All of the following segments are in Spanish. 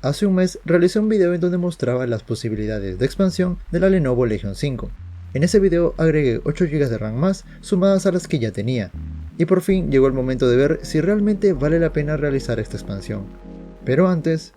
Hace un mes realicé un video en donde mostraba las posibilidades de expansión de la Lenovo Legion 5. En ese video agregué 8 GB de RAM más sumadas a las que ya tenía, y por fin llegó el momento de ver si realmente vale la pena realizar esta expansión. Pero antes...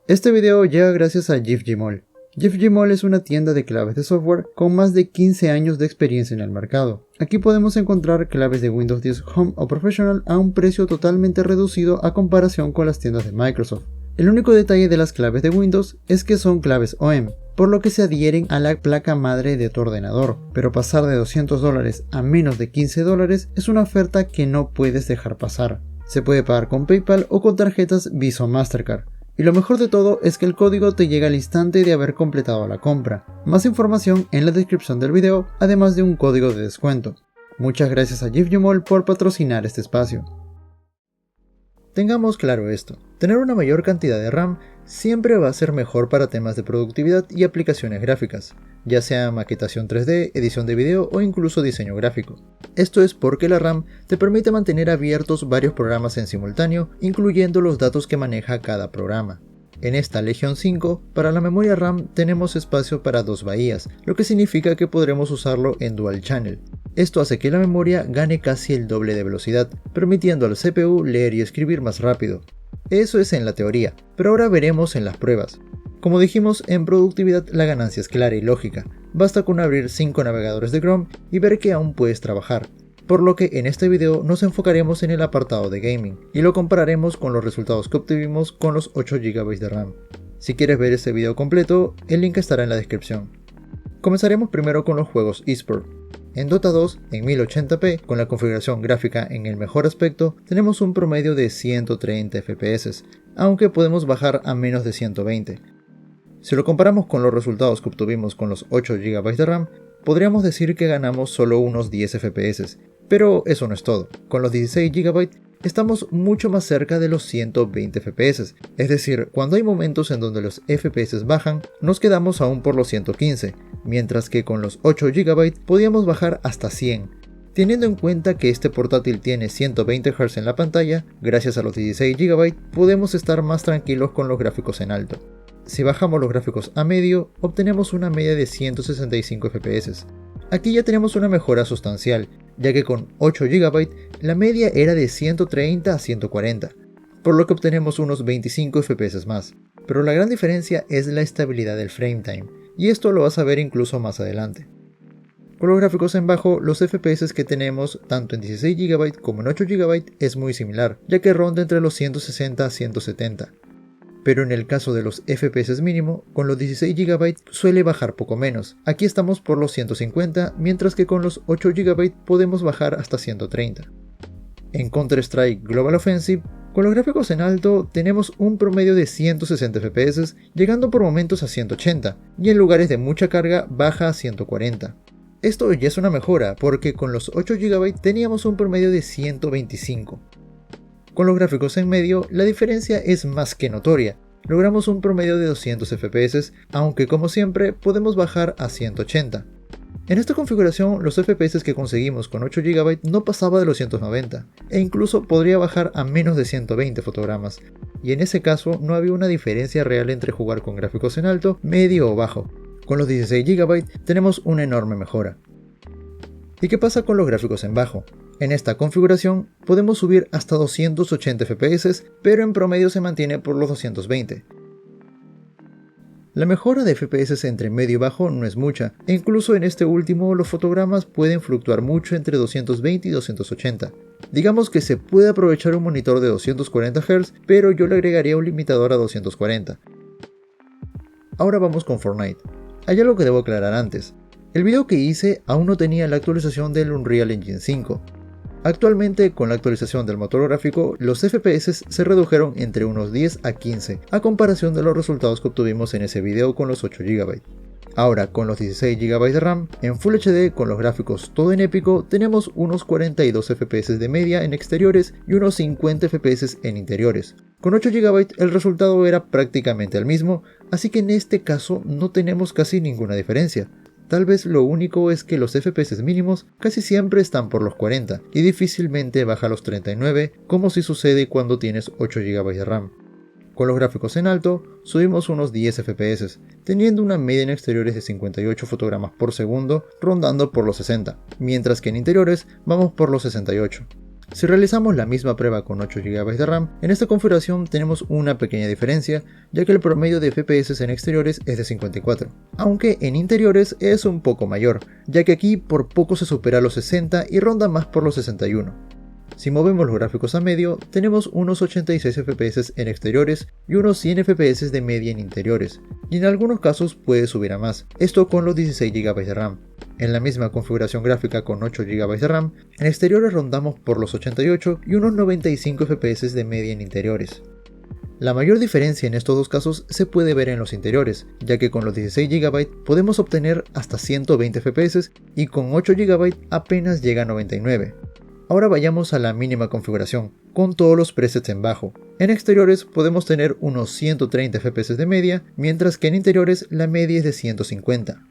Este video llega gracias a GIFGMall. GIFGMall es una tienda de claves de software con más de 15 años de experiencia en el mercado. Aquí podemos encontrar claves de Windows 10 Home o Professional a un precio totalmente reducido a comparación con las tiendas de Microsoft. El único detalle de las claves de Windows es que son claves OEM, por lo que se adhieren a la placa madre de tu ordenador, pero pasar de $200 a menos de $15 es una oferta que no puedes dejar pasar. Se puede pagar con PayPal o con tarjetas Visa o Mastercard. Y lo mejor de todo es que el código te llega al instante de haber completado la compra. Más información en la descripción del video, además de un código de descuento. Muchas gracias a GIFGMall por patrocinar este espacio. Tengamos claro esto, tener una mayor cantidad de RAM siempre va a ser mejor para temas de productividad y aplicaciones gráficas, ya sea maquetación 3D, edición de video o incluso diseño gráfico. Esto es porque la RAM te permite mantener abiertos varios programas en simultáneo, incluyendo los datos que maneja cada programa. En esta Legion 5, para la memoria RAM tenemos espacio para 2 bahías, lo que significa que podremos usarlo en Dual Channel. Esto hace que la memoria gane casi el doble de velocidad, permitiendo al CPU leer y escribir más rápido. Eso es en la teoría, pero ahora veremos en las pruebas. Como dijimos, en productividad la ganancia es clara y lógica, basta con abrir 5 navegadores de Chrome y ver que aún puedes trabajar. Por lo que en este video nos enfocaremos en el apartado de gaming, y lo compararemos con los resultados que obtuvimos con los 8 GB de RAM. Si quieres ver este video completo, el link estará en la descripción. Comenzaremos primero con los juegos eSport. En Dota 2, en 1080p, con la configuración gráfica en el mejor aspecto, tenemos un promedio de 130 FPS, aunque podemos bajar a menos de 120. Si lo comparamos con los resultados que obtuvimos con los 8 GB de RAM, podríamos decir que ganamos solo unos 10 FPS, pero eso no es todo. Con los 16 GB estamos mucho más cerca de los 120 FPS, es decir, cuando hay momentos en donde los FPS bajan, nos quedamos aún por los 115, mientras que con los 8 GB podíamos bajar hasta 100. Teniendo en cuenta que este portátil tiene 120 Hz en la pantalla, gracias a los 16 GB podemos estar más tranquilos con los gráficos en alto. Si bajamos los gráficos a medio, obtenemos una media de 165 FPS. Aquí ya tenemos una mejora sustancial, ya que con 8 GB la media era de 130 a 140, por lo que obtenemos unos 25 FPS más. Pero la gran diferencia es la estabilidad del frame time, y esto lo vas a ver incluso más adelante. Con los gráficos en bajo, los FPS que tenemos tanto en 16 GB como en 8 GB es muy similar, ya que ronda entre los 160 a 170. Pero en el caso de los FPS mínimo, con los 16 GB suele bajar poco menos. Aquí estamos por los 150, mientras que con los 8 GB podemos bajar hasta 130. En Counter-Strike Global Offensive, con los gráficos en alto tenemos un promedio de 160 FPS, llegando por momentos a 180, y en lugares de mucha carga baja a 140. Esto ya es una mejora, porque con los 8 GB teníamos un promedio de 125. Con los gráficos en medio, la diferencia es más que notoria. Logramos un promedio de 200 FPS, aunque como siempre podemos bajar a 180. En esta configuración, los FPS que conseguimos con 8 GB no pasaba de los 190, e incluso podría bajar a menos de 120 fotogramas, y en ese caso no había una diferencia real entre jugar con gráficos en alto, medio o bajo. Con los 16 GB tenemos una enorme mejora. ¿Y qué pasa con los gráficos en bajo? En esta configuración podemos subir hasta 280 FPS, pero en promedio se mantiene por los 220. La mejora de FPS entre medio y bajo no es mucha, e incluso en este último los fotogramas pueden fluctuar mucho entre 220 y 280. Digamos que se puede aprovechar un monitor de 240 Hz, pero yo le agregaría un limitador a 240. Ahora vamos con Fortnite. Hay algo que debo aclarar antes. El video que hice aún no tenía la actualización del Unreal Engine 5. Actualmente, con la actualización del motor gráfico, los FPS se redujeron entre unos 10 a 15, a comparación de los resultados que obtuvimos en ese video con los 8 GB. Ahora, con los 16 GB de RAM, en Full HD con los gráficos todo en épico, tenemos unos 42 FPS de media en exteriores y unos 50 FPS en interiores. Con 8 GB el resultado era prácticamente el mismo, así que en este caso no tenemos casi ninguna diferencia. Tal vez lo único es que los FPS mínimos casi siempre están por los 40 y difícilmente baja a los 39, como si sucede cuando tienes 8 GB de RAM. Con los gráficos en alto, subimos unos 10 FPS, teniendo una media en exteriores de 58 fotogramas por segundo, rondando por los 60, mientras que en interiores vamos por los 68. Si realizamos la misma prueba con 8 GB de RAM, en esta configuración tenemos una pequeña diferencia, ya que el promedio de FPS en exteriores es de 54, aunque en interiores es un poco mayor, ya que aquí por poco se supera los 60 y ronda más por los 61. Si movemos los gráficos a medio, tenemos unos 86 FPS en exteriores y unos 100 FPS de media en interiores, y en algunos casos puede subir a más, esto con los 16 GB de RAM. En la misma configuración gráfica con 8 GB de RAM, en exteriores rondamos por los 88 y unos 95 FPS de media en interiores. La mayor diferencia en estos dos casos se puede ver en los interiores, ya que con los 16 GB podemos obtener hasta 120 FPS y con 8 GB apenas llega a 99. Ahora vayamos a la mínima configuración, con todos los presets en bajo. En exteriores podemos tener unos 130 FPS de media, mientras que en interiores la media es de 150.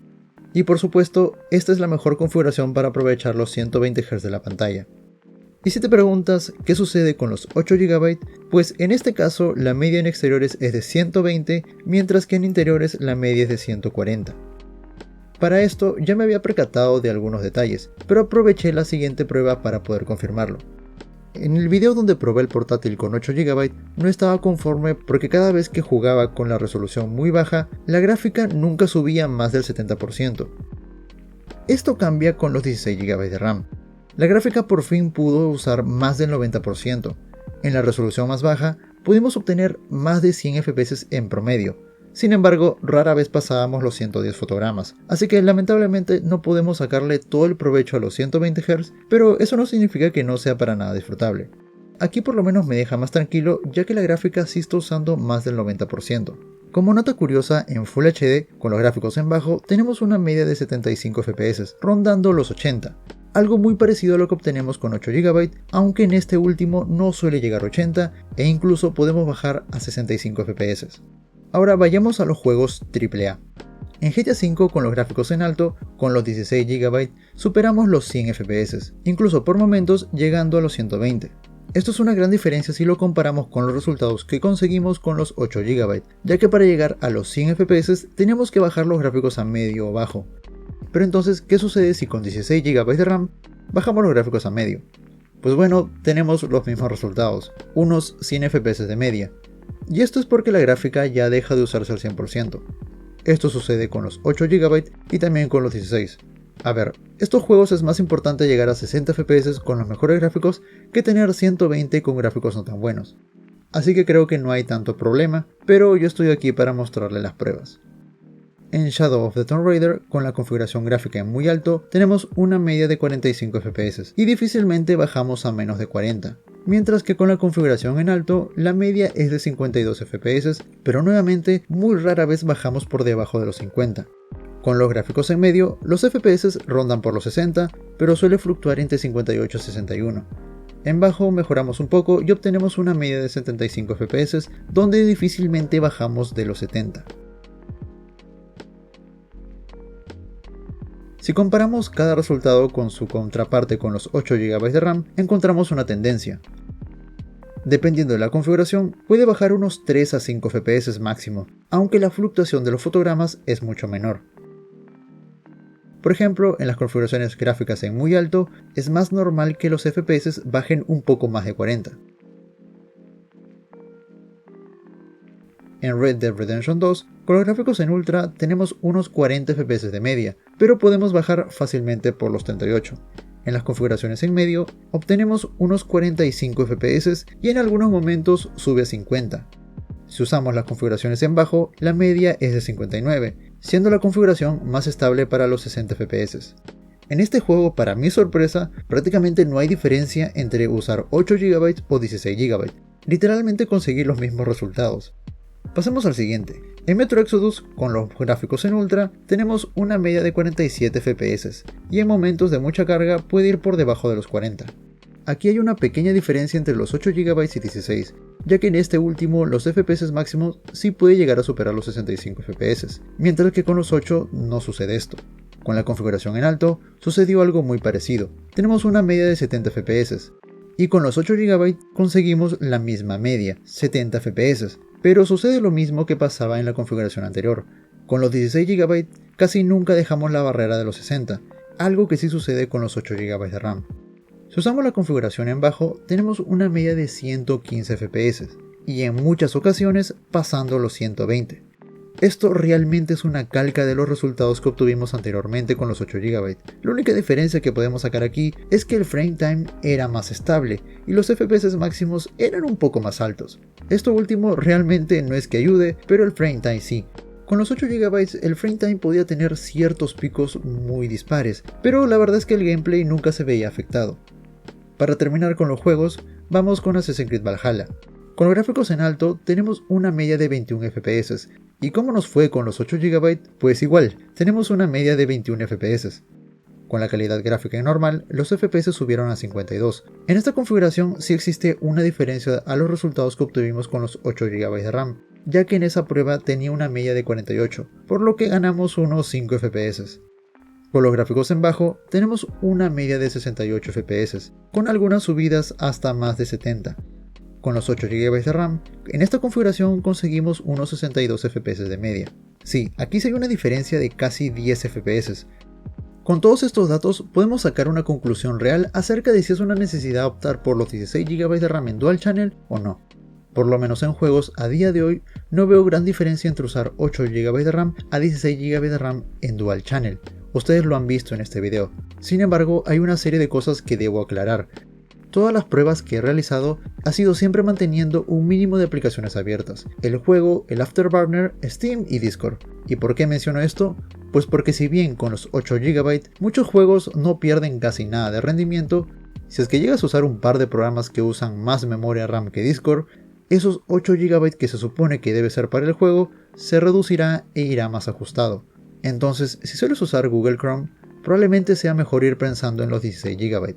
Y por supuesto, esta es la mejor configuración para aprovechar los 120 Hz de la pantalla. Y si te preguntas qué sucede con los 8 GB, pues en este caso la media en exteriores es de 120, mientras que en interiores la media es de 140. Para esto ya me había percatado de algunos detalles, pero aproveché la siguiente prueba para poder confirmarlo. En el video donde probé el portátil con 8 GB no estaba conforme porque cada vez que jugaba con la resolución muy baja, la gráfica nunca subía más del 70%. Esto cambia con los 16 GB de RAM. La gráfica por fin pudo usar más del 90%. En la resolución más baja pudimos obtener más de 100 FPS en promedio. Sin embargo, rara vez pasábamos los 110 fotogramas, así que lamentablemente no podemos sacarle todo el provecho a los 120 Hz, pero eso no significa que no sea para nada disfrutable. Aquí por lo menos me deja más tranquilo, ya que la gráfica sí está usando más del 90%. Como nota curiosa, en Full HD, con los gráficos en bajo, tenemos una media de 75 FPS, rondando los 80. Algo muy parecido a lo que obtenemos con 8 GB, aunque en este último no suele llegar a 80 e incluso podemos bajar a 65 FPS. Ahora vayamos a los juegos AAA. En GTA V con los gráficos en alto, con los 16 GB, superamos los 100 FPS, incluso por momentos llegando a los 120. Esto es una gran diferencia si lo comparamos con los resultados que conseguimos con los 8 GB, ya que para llegar a los 100 FPS teníamos que bajar los gráficos a medio o bajo. Pero entonces, ¿qué sucede si con 16 GB de RAM bajamos los gráficos a medio? Pues bueno, tenemos los mismos resultados, unos 100 FPS de media. Y esto es porque la gráfica ya deja de usarse al 100%. Esto sucede con los 8 GB y también con los 16. A ver, estos juegos es más importante llegar a 60 FPS con los mejores gráficos que tener 120 con gráficos no tan buenos. Así que creo que no hay tanto problema, pero yo estoy aquí para mostrarle las pruebas. En Shadow of the Tomb Raider, con la configuración gráfica en muy alto, tenemos una media de 45 FPS y difícilmente bajamos a menos de 40. Mientras que con la configuración en alto, la media es de 52 FPS, pero nuevamente muy rara vez bajamos por debajo de los 50. Con los gráficos en medio, los FPS rondan por los 60, pero suele fluctuar entre 58 y 61. En bajo mejoramos un poco y obtenemos una media de 75 FPS, donde difícilmente bajamos de los 70. Si comparamos cada resultado con su contraparte con los 8 GB de RAM, encontramos una tendencia. Dependiendo de la configuración, puede bajar unos 3 a 5 FPS máximo, aunque la fluctuación de los fotogramas es mucho menor. Por ejemplo, en las configuraciones gráficas en muy alto, es más normal que los FPS bajen un poco más de 40. En Red Dead Redemption 2, con los gráficos en Ultra tenemos unos 40 FPS de media, pero podemos bajar fácilmente por los 38. En las configuraciones en medio, obtenemos unos 45 FPS y en algunos momentos sube a 50. Si usamos las configuraciones en bajo, la media es de 59, siendo la configuración más estable para los 60 FPS. En este juego, para mi sorpresa, prácticamente no hay diferencia entre usar 8 GB o 16 GB, literalmente conseguir los mismos resultados. Pasemos al siguiente. En Metro Exodus, con los gráficos en Ultra, tenemos una media de 47 FPS, y en momentos de mucha carga puede ir por debajo de los 40. Aquí hay una pequeña diferencia entre los 8 GB y 16, ya que en este último los FPS máximos sí puede llegar a superar los 65 FPS, mientras que con los 8 no sucede esto. Con la configuración en alto, sucedió algo muy parecido, tenemos una media de 70 FPS, y con los 8 GB conseguimos la misma media, 70 FPS, pero sucede lo mismo que pasaba en la configuración anterior. Con los 16 GB casi nunca dejamos la barrera de los 60, algo que sí sucede con los 8 GB de RAM. Si usamos la configuración en bajo, tenemos una media de 115 FPS, y en muchas ocasiones pasando los 120. Esto realmente es una calca de los resultados que obtuvimos anteriormente con los 8 GB. La única diferencia que podemos sacar aquí es que el frame time era más estable y los FPS máximos eran un poco más altos. Esto último realmente no es que ayude, pero el frame time sí. Con los 8 GB el frame time podía tener ciertos picos muy dispares, pero la verdad es que el gameplay nunca se veía afectado. Para terminar con los juegos, vamos con Assassin's Creed Valhalla. Con los gráficos en alto tenemos una media de 21 FPS, ¿y cómo nos fue con los 8 GB? Pues igual, tenemos una media de 21 FPS. Con la calidad gráfica en normal, los FPS subieron a 52. En esta configuración sí existe una diferencia a los resultados que obtuvimos con los 8 GB de RAM, ya que en esa prueba tenía una media de 48, por lo que ganamos unos 5 FPS. Con los gráficos en bajo, tenemos una media de 68 FPS, con algunas subidas hasta más de 70. Con los 8 GB de RAM, en esta configuración conseguimos unos 62 FPS de media. Sí, aquí sí hay una diferencia de casi 10 FPS. Con todos estos datos podemos sacar una conclusión real acerca de si es una necesidad optar por los 16 GB de RAM en Dual Channel o no. Por lo menos en juegos a día de hoy no veo gran diferencia entre usar 8 GB de RAM a 16 GB de RAM en Dual Channel. Ustedes lo han visto en este video. Sin embargo, hay una serie de cosas que debo aclarar. Todas las pruebas que he realizado ha sido siempre manteniendo un mínimo de aplicaciones abiertas, el juego, el Afterburner, Steam y Discord. ¿Y por qué menciono esto? Pues porque si bien con los 8 GB muchos juegos no pierden casi nada de rendimiento, si es que llegas a usar un par de programas que usan más memoria RAM que Discord, esos 8 GB que se supone que debe ser para el juego se reducirá e irá más ajustado. Entonces, si sueles usar Google Chrome, probablemente sea mejor ir pensando en los 16 GB.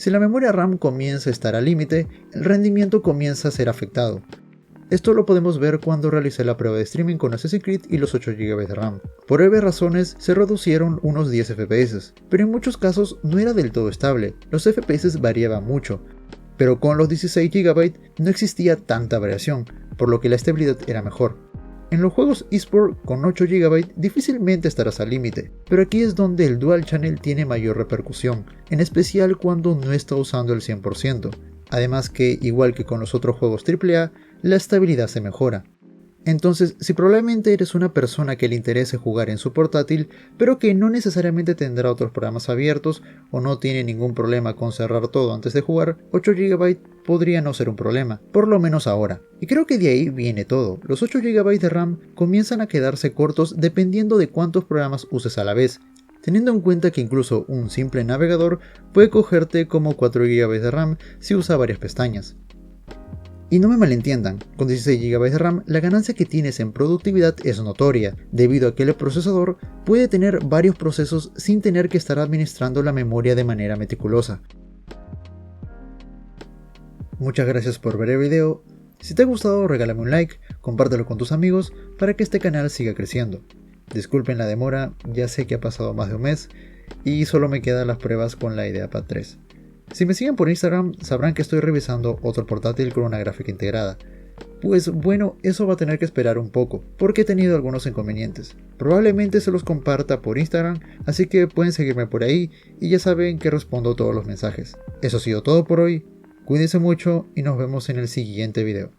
Si la memoria RAM comienza a estar al límite, el rendimiento comienza a ser afectado. Esto lo podemos ver cuando realicé la prueba de streaming con Assassin's Creed y los 8 GB de RAM. Por obvias razones se reducieron unos 10 FPS, pero en muchos casos no era del todo estable, los FPS variaban mucho, pero con los 16 GB no existía tanta variación, por lo que la estabilidad era mejor. En los juegos eSport con 8 GB difícilmente estarás al límite, pero aquí es donde el Dual Channel tiene mayor repercusión, en especial cuando no está usando el 100%, además que, igual que con los otros juegos AAA, la estabilidad se mejora. Entonces, si probablemente eres una persona que le interese jugar en su portátil, pero que no necesariamente tendrá otros programas abiertos o no tiene ningún problema con cerrar todo antes de jugar, 8 GB podría no ser un problema, por lo menos ahora. Y creo que de ahí viene todo. Los 8 GB de RAM comienzan a quedarse cortos dependiendo de cuántos programas uses a la vez, teniendo en cuenta que incluso un simple navegador puede cogerte como 4 GB de RAM si usa varias pestañas. Y no me malentiendan, con 16 GB de RAM la ganancia que tienes en productividad es notoria, debido a que el procesador puede tener varios procesos sin tener que estar administrando la memoria de manera meticulosa. Muchas gracias por ver el video. Si te ha gustado, regálame un like, compártelo con tus amigos para que este canal siga creciendo. Disculpen la demora, ya sé que ha pasado más de un mes y solo me quedan las pruebas con la IdeaPad 3. Si me siguen por Instagram sabrán que estoy revisando otro portátil con una gráfica integrada. Pues bueno, eso va a tener que esperar un poco, porque he tenido algunos inconvenientes. Probablemente se los comparta por Instagram, así que pueden seguirme por ahí y ya saben que respondo todos los mensajes. Eso ha sido todo por hoy, cuídense mucho y nos vemos en el siguiente video.